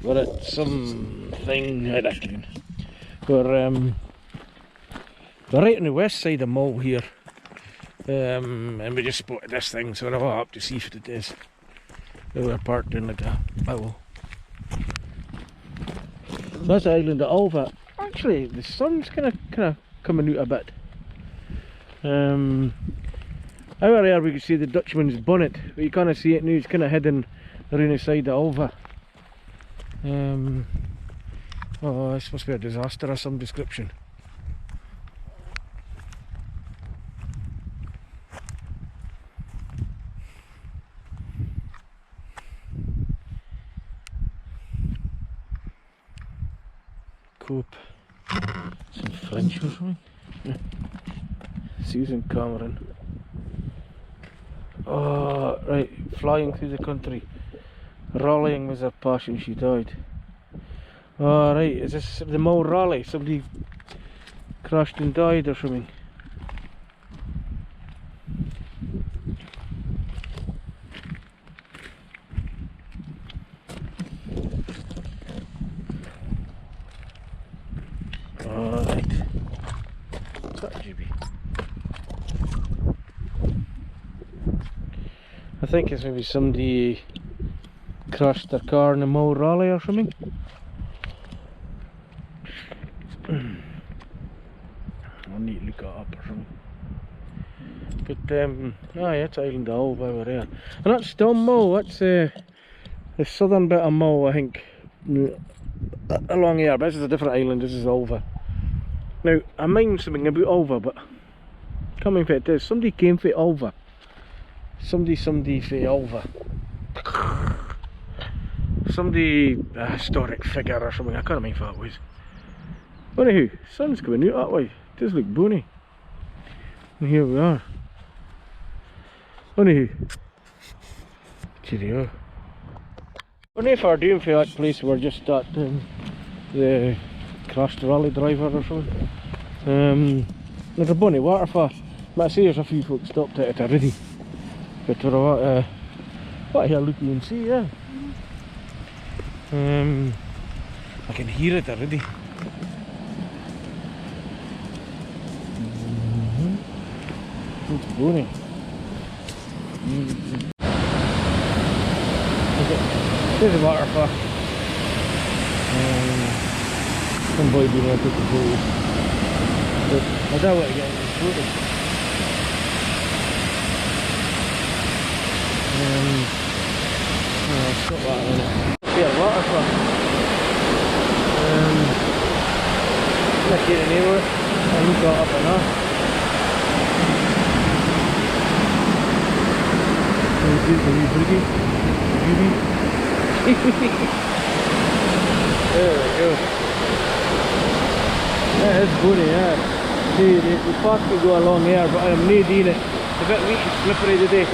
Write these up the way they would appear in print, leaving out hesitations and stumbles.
We're at something, I reckon. We're right on the west side of Mull here. And we just spotted this thing, so we're all up to see what it is. We're parked in like a bowl. So that's the island of Alva. Actually, the sun's kind of coming out a bit. Over there we can see the Dutchman's bonnet, but you can't see it now. It's kind of hidden around the side of Alva. Oh, this must be a disaster of some description. Cope. Some French or something. Yeah. Susan Cameron. Oh, right, flying through the country. Rallying was her passion, she died. Oh, right, is this the Mull rally? Somebody crashed and died or something? Oh, right. What's that, GB? I think it's maybe somebody crashed their car in the Mull rally or something. I'll need to look it up or something. But aye, that's Island of Alva over there. And that's still Mull, that's the southern bit of Mull, I think. Along here, but this is a different island, this is Alva. Now, I mind something about Alva, but coming from it is, somebody came from Alva. Somebody from Alva. Somebody, a historic figure or something, I can't remember what it was. Anyhow, sun's coming out that way, it does look bonny. And here we are. Anyhow, cheerio. We're not far down for that place, we're just at the crashed rally driver or something. There's a bonny waterfall. But I see there's a few folks stopped at it already. But we're what here looking and see, yeah. I can hear it already. It's bonny. There's a waterfall. Some boy being able to take the photos. But I don't want to get any photos. Oh, it's got water in it. Fair waterfall. Not getting anywhere. I look that up and off. Can you see the beauty? There we go. That is funny, yeah. See, the path could go along here, but I'm not doing it. It's a bit weak and slippery today.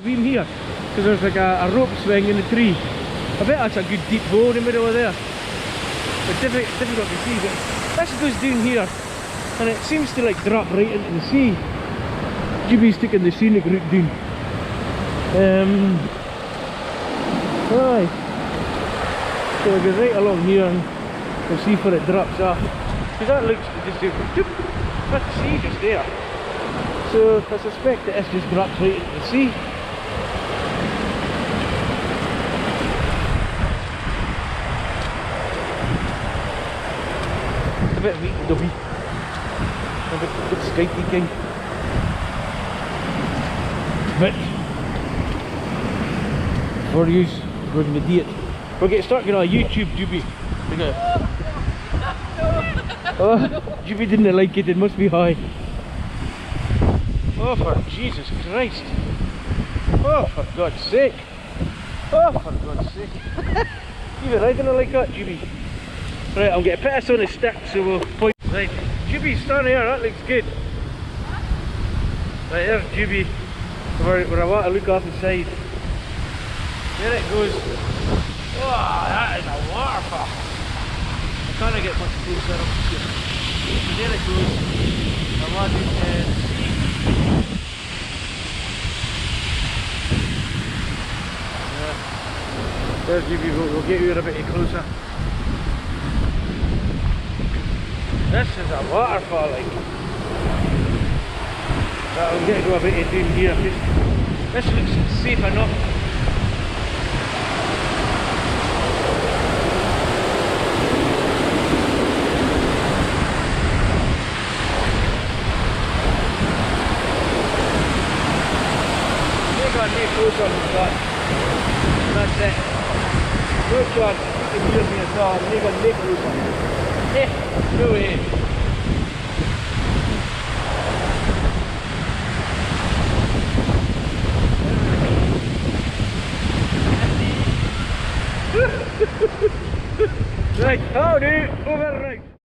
beam here, because there's like a rope swing in the tree. I bet that's a good deep hole in the middle of there. But difficult to see, but this goes down here, and it seems to like drop right into the sea. Juby's taking the scenic route down. Aye. So we'll go right along here and we'll see where it drops off. Because that looks just that's the sea just there. So I suspect that this just drops right into the sea. It's a bit weak and dubby. A bit skypey kind. But for use, we're going to do it. We'll get started on YouTube, Juby. Oh, Juby didn't like it, it must be high. Oh, for Jesus Christ. Oh, for God's sake. Oh, for God's sake. Even I didn't like that, Juby. Right, I'm going to put this on a stick so we'll point. Right, Juby, stand here, that looks good. Right, there's Juby. Where I want to look off the side. There it goes. Oh, that is a waterfall. I can't get much closer up here. So there it goes. I want to see. Yeah. There's Juby, we'll get you a bit closer. This is a waterfall, like. I'm going to go a bit in here. This looks safe enough. Make on me close on the shot. That's it. Good shot. You can hear me as well. Make on me closer. No way. Right, howdy, over right.